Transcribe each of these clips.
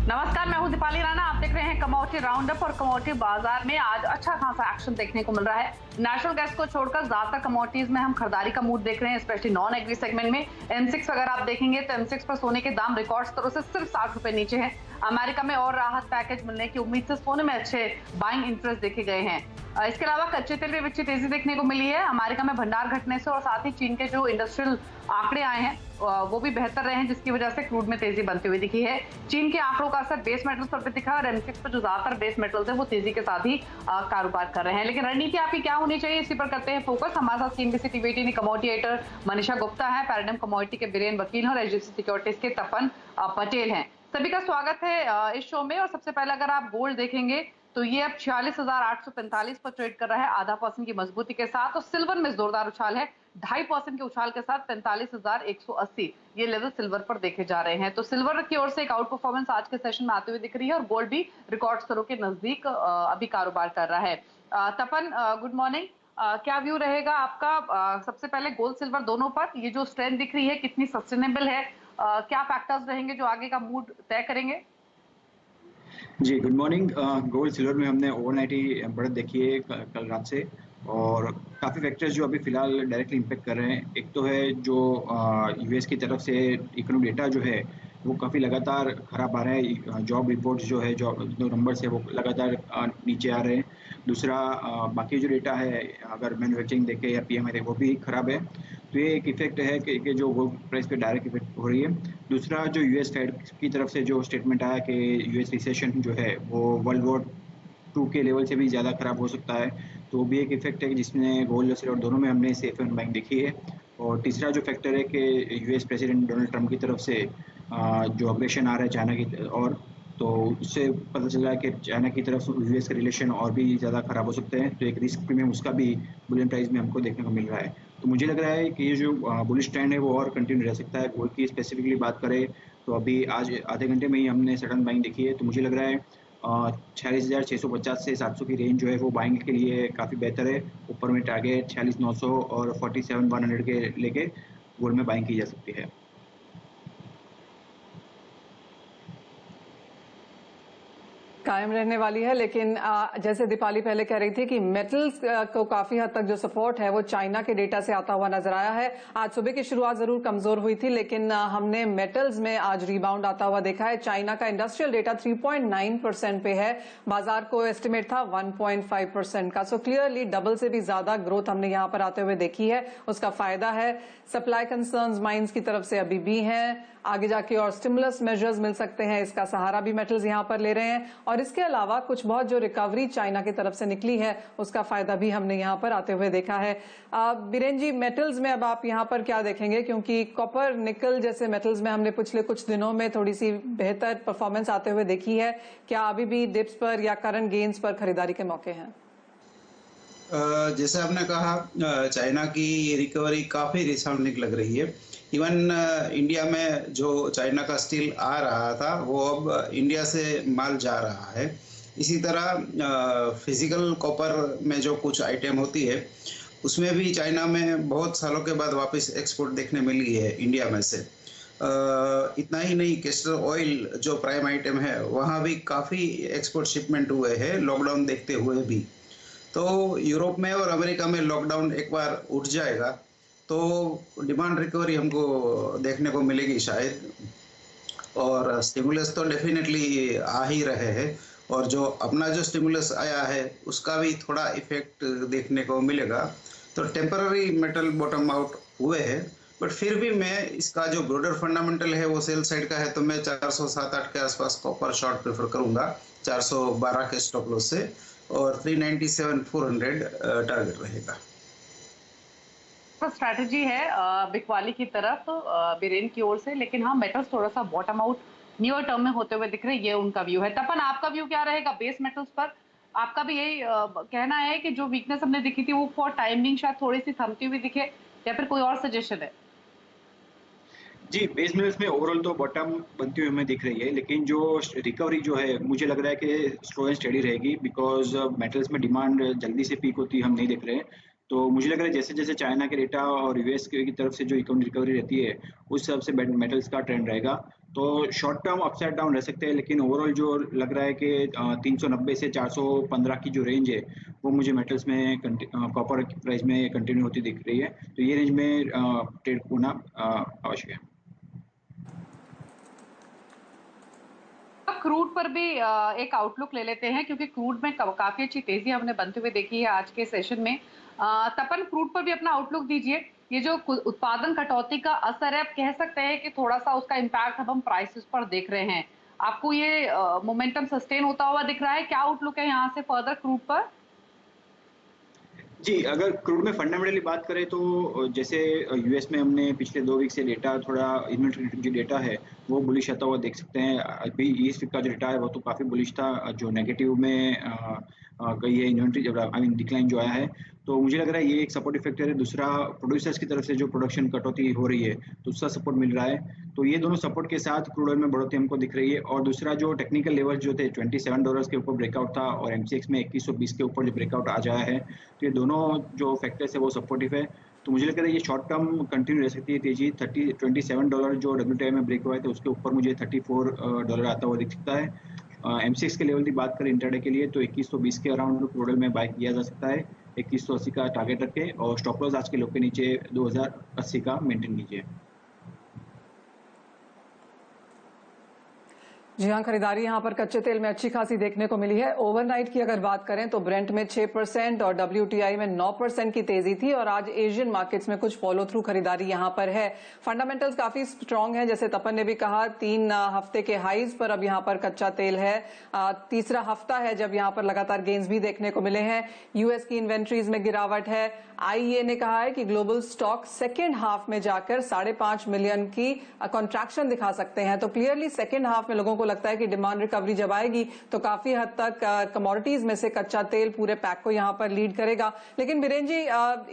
नमस्कार, मैं हूं दीपाली राणा। आप देख रहे हैं कमोडिटी राउंडअप और कमोडिटी बाजार में आज अच्छा खासा एक्शन देखने को मिल रहा है। नेचुरल गैस को छोड़कर ज्यादातर कमोडिटीज में हम खरीदारी का मूड देख रहे हैं, स्पेशली नॉन एग्री सेगमेंट में। M6 अगर आप देखेंगे तो M6 पर सोने के दाम रिकॉर्ड स्तरों से सिर्फ 60 रुपए नीचे हैं। अमेरिका में और राहत पैकेज मिलने की उम्मीद से सोने में अच्छे बाइंग इंटरेस्ट देखे गए हैं। इसके अलावा कच्चे तेल में अच्छी तेजी देखने को मिली है। अमेरिका में भंडार घटने से और साथ ही चीन के जो इंडस्ट्रियल आंकड़े आए हैं वो भी बेहतर रहे हैं, जिसकी वजह से क्रूड में तेजी बनती हुई दिखी है। चीन के आंकड़ों का असर बेस मेटल्स पर भी दिखा और M6 पर जो ज्यादातर बेस मेटल्स है वो तेजी के साथ ही कारोबार कर रहे हैं। लेकिन रणनीति आपकी क्या होनी चाहिए, इसी पर करते हैं फोकस। हमारे साथ CNBC टीवी की कमोडिटी एडिटर मनीषा गुप्ता है, पैराडाइम कमोडिटी के बीरेन वकील हैं और HDFC सिक्योरिटीज के तपन पटेल हैं। सभी का स्वागत है इस शो में। और सबसे पहले अगर आप गोल्ड देखेंगे तो ये अब 46,845 पर ट्रेड कर रहा है, 0.5% की मजबूती के साथ। और सिल्वर में जोरदार उछाल है, 2.5% के उछाल के साथ 45,180 ये लेवल सिल्वर पर देखे जा रहे हैं। तो सिल्वर की ओर से एक आउट परफॉर्मेंस आज के सेशन में आते हुए दिख रही है और गोल्ड भी रिकॉर्ड स्तरों के नजदीक अभी कारोबार कर रहा है। तपन, गुड मॉर्निंग। क्या व्यू रहेगा आपका सबसे पहले गोल्ड सिल्वर दोनों पर? ये जो स्ट्रेंथ दिख रही है कितनी सस्टेनेबल है? क्या फैक्टर्स रहेंगे जो आगे का मूड तय करेंगे? जी, गुड मॉर्निंग। गोल्ड सिल्वर में हमने ओवरनाइट ही बढ़त देखी है कल रात से, और काफ़ी फैक्टर्स जो अभी फिलहाल डायरेक्टली इम्पेक्ट कर रहे हैं। एक तो है जो यूएस की तरफ से इकोनॉमिक डेटा जो है वो काफ़ी लगातार खराब आ रहा है। जॉब रिपोर्ट्स जो है, जॉब जो नंबर्स है वो लगातार नीचे आ रहे हैं। दूसरा बाकी जो डेटा है, अगर मैन्युफैक्चरिंग देखें या PMI देखें, वो भी खराब है। तो ये एक इफेक्ट है कि जो गोल्ड प्राइस पे डायरेक्ट इफेक्ट हो रही है। दूसरा जो यूएस फेड की तरफ से जो स्टेटमेंट आया कि यूएस रिसेशन जो है वो वर्ल्ड वॉर 2 के लेवल से भी ज़्यादा खराब हो सकता है, तो वो भी एक इफेक्ट है जिसमें गोल्ड और सिल्वर दोनों में हमने सेफ एंड बाइंग देखी है। और तीसरा जो फैक्टर है कि यूएस प्रेसिडेंट डोनाल्ड ट्रंप की तरफ से जो अग्रेशन आ रहा है चाइना की और, तो उससे पता चल रहा है कि चाइना की तरफ यूएस के रिलेशन और भी ज़्यादा खराब हो सकते हैं। तो एक रिस्क प्रीमियम उसका भी बुलियन प्राइस में हमको देखने को मिल रहा है। तो मुझे लग रहा है कि ये जो बुलिश ट्रेंड है वो और कंटिन्यू रह सकता है। गोल्ड की स्पेसिफिकली बात करें तो अभी आज आधे घंटे में ही हमने सडन बाइंग देखी है, तो मुझे लग रहा है 46,650 से 700 की रेंज जो है वो बाइंग के लिए काफ़ी बेहतर है। ऊपर में टारगेट 46,900 और 47,100 के लेके गोल्ड में बाइंग की जा सकती है। कायम रहने वाली है, लेकिन जैसे दीपाली पहले कह रही थी कि मेटल्स को काफी हद तक जो सपोर्ट है वो चाइना के डेटा से आता हुआ नजर आया है। आज सुबह की शुरुआत जरूर कमजोर हुई थी, लेकिन हमने मेटल्स में आज रिबाउंड आता हुआ देखा है। चाइना का इंडस्ट्रियल डेटा 3.9% पे है, बाजार को एस्टिमेट था 1.5% का। सो क्लियरली डबल से भी ज्यादा ग्रोथ हमने यहाँ पर आते हुए देखी है। उसका फायदा है। सप्लाई कंसर्न्स माइंस की तरफ से अभी भी हैं, आगे जाके और स्टिमुलस मेजर्स मिल सकते हैं, इसका सहारा भी मेटल्स यहाँ पर ले रहे हैं। और इसके अलावा कुछ बहुत जो रिकवरी चाइना की तरफ से निकली है उसका फायदा भी हमने यहाँ पर आते हुए देखा है। बीरेन जी, मेटल्स में अब आप यहाँ पर क्या देखेंगे, क्योंकि कॉपर निकल जैसे मेटल्स में हमने पिछले कुछ दिनों में थोड़ी सी बेहतर परफॉर्मेंस आते हुए देखी है, क्या अभी भी डिप्स पर या करंट गेन्स पर खरीदारी के मौके हैं? जैसे आपने कहा, चाइना की रिकवरी काफी रिसाउंडिंग लग रही है। इवन इंडिया में जो चाइना का स्टील आ रहा था वो अब इंडिया से माल जा रहा है। इसी तरह फिजिकल कॉपर में जो कुछ आइटम होती है उसमें भी चाइना में बहुत सालों के बाद वापस एक्सपोर्ट देखने मिली है इंडिया में से। इतना ही नहीं, कैस्टर ऑयल जो प्राइम आइटम है वहाँ भी काफ़ी एक्सपोर्ट शिपमेंट हुए हैं लॉकडाउन देखते हुए भी। तो यूरोप में और अमेरिका में लॉकडाउन एक बार उठ जाएगा तो डिमांड रिकवरी हमको देखने को मिलेगी शायद। और स्टिमुलस तो डेफिनेटली आ ही रहे हैं, और जो अपना जो स्टिमुलस आया है उसका भी थोड़ा इफेक्ट देखने को मिलेगा। तो टेम्पररी मेटल बॉटम आउट हुए हैं, बट फिर भी मैं इसका जो ब्रॉडर फंडामेंटल है वो सेल साइड का है, तो मैं 407-8 के आसपास कॉपर शॉर्ट प्रेफर करूंगा 412 के स्टॉप लॉस से, और 397-400 टारगेट रहेगा। स्ट्रैटेजी है बिकवाली की तरफ बीरेन की ओर से, लेकिन हाँ मेटल्स थोड़ा सा बॉटम आउट न्यू टर्म में होते हुए दिख रहे हैं, ये उनका व्यू है। तपन, आपका व्यू क्या रहेगा बेस मेटल्स पर? आपका भी यही कहना है कि जो वीकनेस हमने दिखी थी वो फॉर टाइमिंग शायद थोड़ी सी थमती हुई दिखे, या फिर कोई और सजेशन है? जी, बेस मेटल्स में ओवरऑल तो बॉटम बनती हुई हमें दिख रही है, लेकिन जो रिकवरी जो है मुझे लग रहा है कि स्लो एंड स्टेडी रहेगी, बिकॉज मेटल्स में डिमांड जल्दी से पीक होती हम नहीं देख रहे हैं। तो मुझे लग रहा है जैसे जैसे चाइना के डेटा और यूएस की तरफ से जो इकोनॉमिक रिकवरी रहती है उस हिसाब से मेटल्स का ट्रेंड रहेगा। तो शॉर्ट टर्म अपसाइड डाउन रह सकते हैं, लेकिन ओवरऑल जो लग रहा है कि 390 से 415 की जो रेंज है वो मुझे मेटल्स में कॉपर प्राइस में कंटिन्यू होती दिख रही है। तो ये रेंज में ट्रेड होना आवश्यक है। क्रूड पर भी एक आउटलुक ले लेते हैं, क्योंकि क्रूड में काफी अच्छी तेजी हमने बनते हुए देखी है आज के सेशन में। तपन, क्रूड पर भी अपना आउटलुक दीजिए। ये जो उत्पादन कटौती का असर है, आप कह सकते हैं कि थोड़ा सा उसका इम्पैक्ट अब हम प्राइसेस पर देख रहे हैं। आपको ये मोमेंटम सस्टेन होता हुआ दिख रहा है? क्या आउटलुक है यहाँ से फर्दर क्रूड पर? जी, अगर क्रूड में फंडामेंटली बात करें तो जैसे यूएस में हमने पिछले 2 वीक से डेटा, थोड़ा इन्वेंटरी जो डेटा है वो बुलिश आता हुआ देख सकते हैं। अभी ईस्ट वीक का जो डेटा है वो तो काफ़ी बुलिश था, जो नेगेटिव में गई है इन्वेंटरी, आई मीन डिक्लाइन जो आया है। तो मुझे लग रहा है ये एक सपोर्टिव फैक्टर है। दूसरा, प्रोड्यूसर्स की तरफ से जो प्रोडक्शन कटौती हो रही है तो उसका सपोर्ट मिल रहा है। तो ये दोनों सपोर्ट के साथ क्रूड ऑयल में बढ़ोतरी हमको दिख रही है। और दूसरा, जो टेक्निकल लेवल जो थे $27 के ऊपर ब्रेकआउट था और एमसीएक्स में 2120 के ऊपर जो ब्रेकआउट आ जाया है, तो ये दोनों जो फैक्टर्स है वो सपोर्टिव है। तो मुझे लगता है ये शॉर्ट टर्म कंटिन्यू रह सकती है तेजी। $27 जो WTI में ब्रेक हुआ है तो उसके ऊपर मुझे $34 आता हुआ दिख सकता है। एमसीएक्स के लेवल की बात करें इंट्राडे के लिए तो 2120 के अराउंड क्रूड ऑयल में बाय किया जा सकता है, 2180 का टारगेट रखे, और स्टॉप लॉस आज के लो के नीचे 2080 का मेंटेन कीजिए। जी हाँ, खरीदारी यहाँ पर कच्चे तेल में अच्छी खासी देखने को मिली है। ओवरनाइट की अगर बात करें तो ब्रेंट में 6% और WTI में 9% की तेजी थी, और आज एशियन मार्केट्स में कुछ फॉलो थ्रू खरीदारी यहाँ पर है। फंडामेंटल्स काफी स्ट्रांग है, जैसे तपन ने भी कहा, 3 हफ्ते के हाईज पर अब यहाँ पर कच्चा तेल है। तीसरा हफ्ता है जब यहाँ पर लगातार गेन्स भी देखने को मिले हैं। यूएस की इन्वेंट्रीज में गिरावट है। आईईए ने कहा है कि ग्लोबल स्टॉक सेकेंड हाफ में जाकर 5.5 मिलियन की कॉन्ट्रैक्शन दिखा सकते हैं। तो क्लियरली सेकेंड हाफ में लोगों को लगता है कि डिमांड रिकवरी जब आएगी तो काफी हद तक कमोडिटीज में से कच्चा तेल पूरे पैक को यहां पर लीड करेगा। लेकिन बीरेन जी,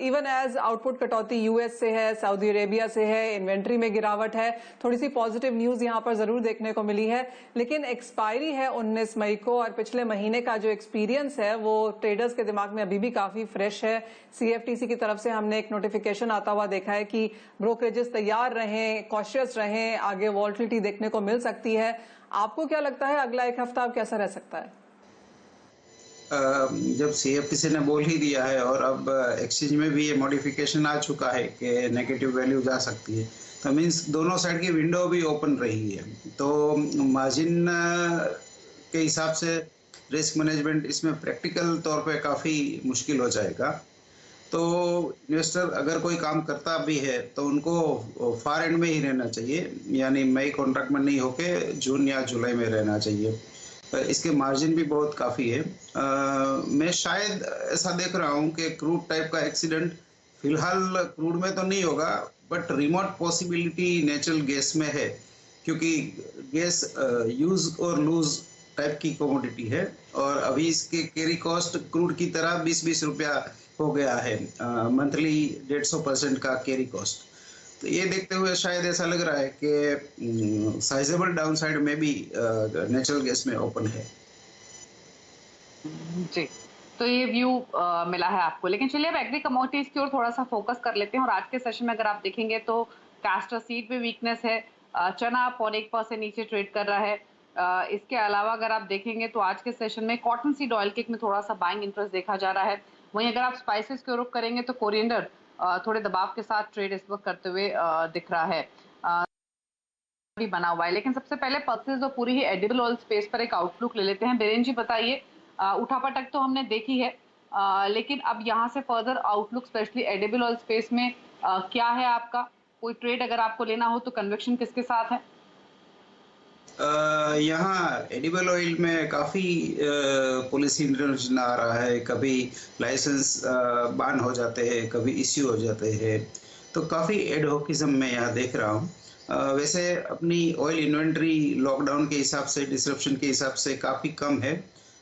इवन एज आउटपुट कटौती यूएस से है, सऊदी अरेबिया से है, इन्वेंट्री में गिरावट है, थोड़ी सी पॉजिटिव न्यूज यहां पर जरूर देखने को मिली है। लेकिन एक्सपायरी है 19 मई को, और पिछले महीने का जो एक्सपीरियंस है वो ट्रेडर्स के दिमाग में अभी भी काफी फ्रेश है। सीएफटीसी की तरफ से हमने एक नोटिफिकेशन आता हुआ देखा है कि ब्रोकरेजेस तैयार रहें, कॉशियस रहें, आगे वॉल्टिलिटी देखने को मिल सकती है। आपको क्या लगता है अगला एक हफ्ता अब कैसा रह सकता है? जब सीएफटीसी ने बोल ही दिया है और अब एक्सचेंज में भी ये मॉडिफिकेशन आ चुका है कि नेगेटिव वैल्यू जा सकती है, तो मीन्स दोनों साइड की विंडो भी ओपन रही है। तो मार्जिन के हिसाब से रिस्क मैनेजमेंट इसमें प्रैक्टिकल तौर पे काफ़ी मुश्किल हो जाएगा। तो इन्वेस्टर अगर कोई काम करता भी है तो उनको फार एंड में ही रहना चाहिए, यानी मई कॉन्ट्रैक्ट में नहीं होके जून या जुलाई में रहना चाहिए। इसके मार्जिन भी बहुत काफ़ी है। मैं शायद ऐसा देख रहा हूँ कि क्रूड टाइप का एक्सीडेंट फिलहाल क्रूड में तो नहीं होगा, but remote possibility natural gas में है, क्योंकि गैस यूज और लूज टाइप की कमोडिटी है और अभी इसके कैरी कॉस्ट क्रूड की तरह 20-20 रुपया हो गया है, मंथली 150% का कैरी कॉस्ट। तो ये देखते हुए शायद ऐसा लग रहा है कि साइजेबल डाउनसाइड में भी नेचुरल गैस में ओपन है। जी, तो ये व्यू मिला है आपको। लेकिन चलिए अब एग्री कमोडिटीज की ओर थोड़ा सा फोकस कर लेते हैं। और आज के सेशन में अगर आप देखेंगे तो कैस्टर सीड में वीकनेस है, चना 0.1% नीचे ट्रेड कर रहा है। इसके अलावा अगर आप देखेंगे तो आज के सेशन में कॉटन सीड ऑयल किक में थोड़ा सा बाइंग इंटरेस्ट देखा जा रहा है। वहीं अगर आप स्पाइसेस की ओर रुख करेंगे तो कोरिएंडर थोड़े दबाव के साथ ट्रेड इस वक्त करते हुए दिख रहा है, भी बना हुआ है। लेकिन सबसे पहले पल्सेस और पूरी ही एडिबल ऑयल स्पेस पर एक आउटलुक ले लेते हैं। बीरेन जी बताइए, उठापटक तो हमने देखी है, लेकिन अब यहाँ से further outlook specially edible oil space में क्या है आपका? कोई ट्रेड अगर आपको लेना हो तो कन्विक्शन किसके साथ है? यहाँ एडिबल ऑयल में काफ़ी पॉलिसी इंटरवेंशन आ रहा है। कभी लाइसेंस बान हो जाते हैं, कभी इश्यू हो जाते हैं, तो काफ़ी एडहोकिज्म में यहाँ देख रहा हूँ। वैसे अपनी ऑयल इन्वेंट्री लॉकडाउन के हिसाब से, डिसरप्शन के हिसाब से काफ़ी कम है,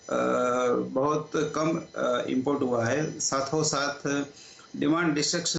बहुत कम इंपोर्ट हुआ है। साथों साथ डिमांड डिस्ट्रक्शन